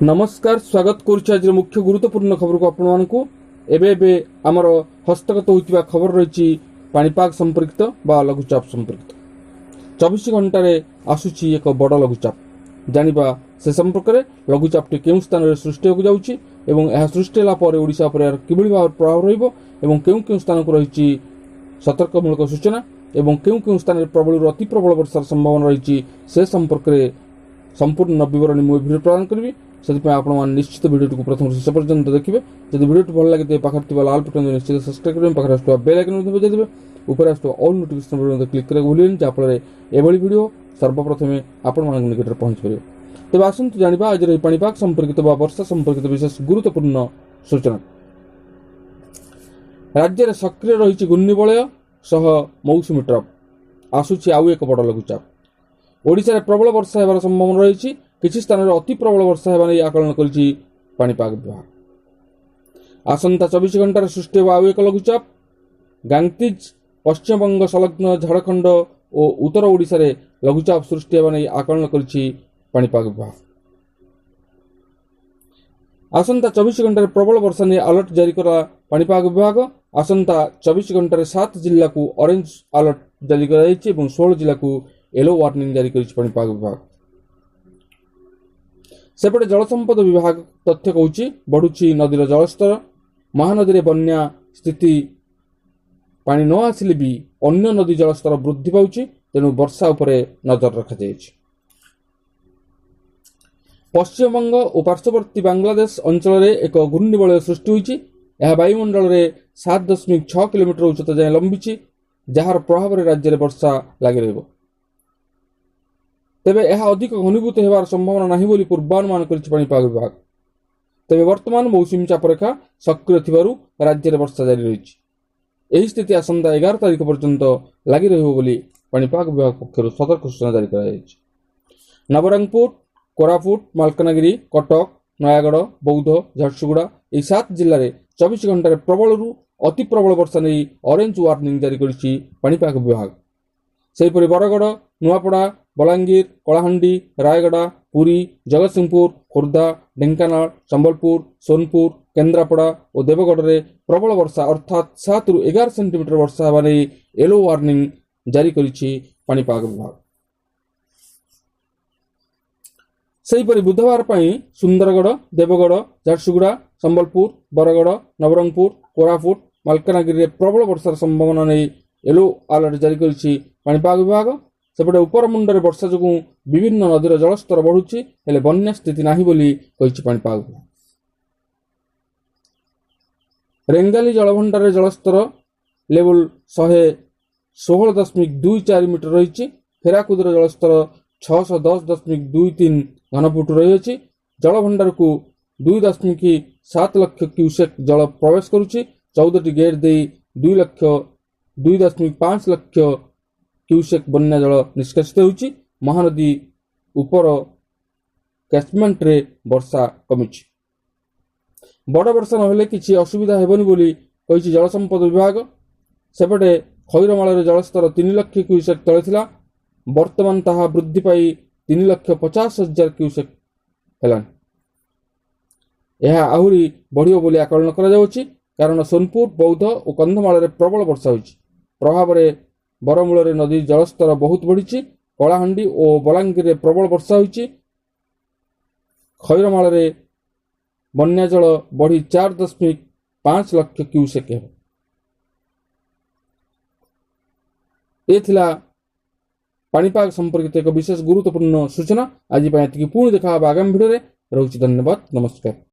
नमस्कार स्वागत करुच्ची आज मुख्य गुरुत्वपूर्ण खबर को आपको एबे आमर हस्तगत होता खबर रही पाणीपाग संपर्कित बा लघुचाप संपर्कित 24 घंटे आसूची एक बड़ लघुचाप जानिबा से संपर्क में लघुचाप केउं स्थान में सृष्टि होगा जाउची एवं यह सृष्टि होला पर ओडिशा पर किभଳି भाव प्रभाव रहिबो एवं केउं स्थान को रही सतर्कमूलक सूचना एवं केउं स्थान में प्रबल अति प्रबल वर्षार संभावना रही से संपर्क में संपूर्ण विवरणी मुझे भिडियो प्रदान करी से आप निश्चित भिडियो प्रथम शेष पर्यंत देखिए जब भिडियो भल लगे पाखे लाल बटन निश्चित सब्सक्राइब करेंगे पाखे आसुवा बेल आइकन बजाई देवे ऊपर आसुवा ऑल नोटिफिकेशन क्लिक करके भूलें जहाँफल एभली भिडियो सर्वप्रथम आपण निकट पहुंच पारे। तेज आसतु जाना आज पाणीपाग संपर्कित वर्षा संपर्कित विशेष गुरुत्वपूर्ण सूचना। राज्य में सक्रिय रही घूर्णिबलय सह मौसुमी ट्रफ आसूची आउ एक बड़ लघुचाप ओडिशा प्रबल वर्षा होबार संभावना रही किसी स्थान में अति प्रबल वर्षा होगा नहीं आकलन करिछि पाणीपाग विभाग। आसंता 24 घंटार सृष्टि होगा आउ एक लघुचाप गांगतीज पश्चिमबंग संलग्न झारखंड और उत्तर ओडिशा रे लघुचाप सृष्टि होगा नहीं आकलन करिछि पाणीपाग विभाग। आसंता 24 घंटे प्रबल वर्षा नहीं अलर्ट जारी करा पाणीपाग विभाग। आसंता 24 घंटे 7 जिला को ऑरेंज अलर्ट जारी करा 16 जिला को येलो वार्निंग जारी करिछि पाणीपाग विभाग। सेपटे जलसंपद विभाग तथ्य कहूँ बढ़ुची नदीर जलस्तर महानदी में बन्या स्थिति पानी न आसिले भी अन्य नदी जलस्तर वृद्धि पाउछि तेणु वर्षा उपरे नजर रखा जायछि। पश्चिमबंग और पार्श्ववर्ती बांग्लादेश अंचल में एक घूर्णिबलय सृष्टि होइछि। यह वायुमंडल में 7.6 किलोमीटर उच्चता जाए लंबिछि जार प्रभाव में राज्य में वर्षा लगी रहिबो। तेबे यह अधिक घनीभूत होवार संभावना नहीं बोली पूर्वानुमान करिछि पाणीपाग विभाग। तेबे वर्तमान मौसुमी चापरेखा सक्रिय थिबारु राज्य में वर्षा जारी रही यही स्थिति आसंता 11 तारिख पर्यंत लगी रहिबो बोली पाणीपाग विभाग पक्षरु सतर्क सूचना जारी करा जायछि। नवरंगपुर कोरापुट मालकानगिरी कटक नयागढ़ बौद्ध झारसुगुड़ा यह 7 जिले में 24 घंटे प्रबल अति प्रबल वर्षा नहीं ऑरेंज वार्निंग जारी करिछि पाणीपाग विभाग। सेहीपरि बरगढ़ नुआपड़ा बलांगीर कलाहांडी रायगड़ा पुरी जगतसिंहपुर खोर्धा ढेंकानाल संबलपुर सोनपुर केन्द्रापड़ा और देवगढ़ में प्रबल वर्षा अर्थात 7 ରୁ 11 सेंटीमीटर वर्षा होगा नहीं येलो वार्निंग जारी करिछि पाणीपाग विभाग। सेहीपरि बुधवार पई सुंदरगढ़ देवगढ़ झारसुगुड़ा संबलपुर बरगढ़ नवरंगपुर कोरापुट मालकानगिरी में प्रबल वर्षार संभावना नहीं येलो अलर्ट जारी करिछि पाणीपाग विभाग। सेपटे उपरमुंडे वर्षा जो विभिन्न नदीर जलस्तर बढ़ुची हेले बन्या स्थिति नहीं बोली कहिछि पाणीपाग विभाग। रेंगाली जलभंडार जलस्तर लेवल 116.24 मीटर रही। हेराकुदर जलस्तर 610.23 घनफुट रही। जलभंडार को 2.7 लाख क्यूसेक जल प्रवेश करुच्ची 14 गेट दे 2.5 लाख क्यूसेक बन्या जल निष्कासित होउछि। महानदी उपर कैचमेंट रे वर्षा कमिछि। बड़ वर्षा नहेले किछि असुविधा हेबनी बोली कहिछि जलसंपद विभाग। सेपटे खैरमाल जलस्तर 3 लाख क्यूसेक तले थिला वर्तमान ताहा वृद्धि पाई 3,50,000 क्यूसेक हेलान। यह आहुरी बढ़ियो बोली आकलन करा जाउछि कारण सोनपुर बौद्ध और कंधमाल रे प्रबल वर्षा होइछि। प्रभाव रे बरमूल नदी जलस्तर बहुत बढ़ी। कलाहांडी और बलांगीर प्रबल वर्षा होइछि। खैरमाल बन्या जल बढ़ी 4.5 लाख क्यूसेक है। ये थिला पाणीपाग संपर्कित एक विशेष गुरुत्वपूर्ण सूचना। आज पुणी देखा आगामी भिडियो रे। रहुछि धन्यवाद नमस्कार।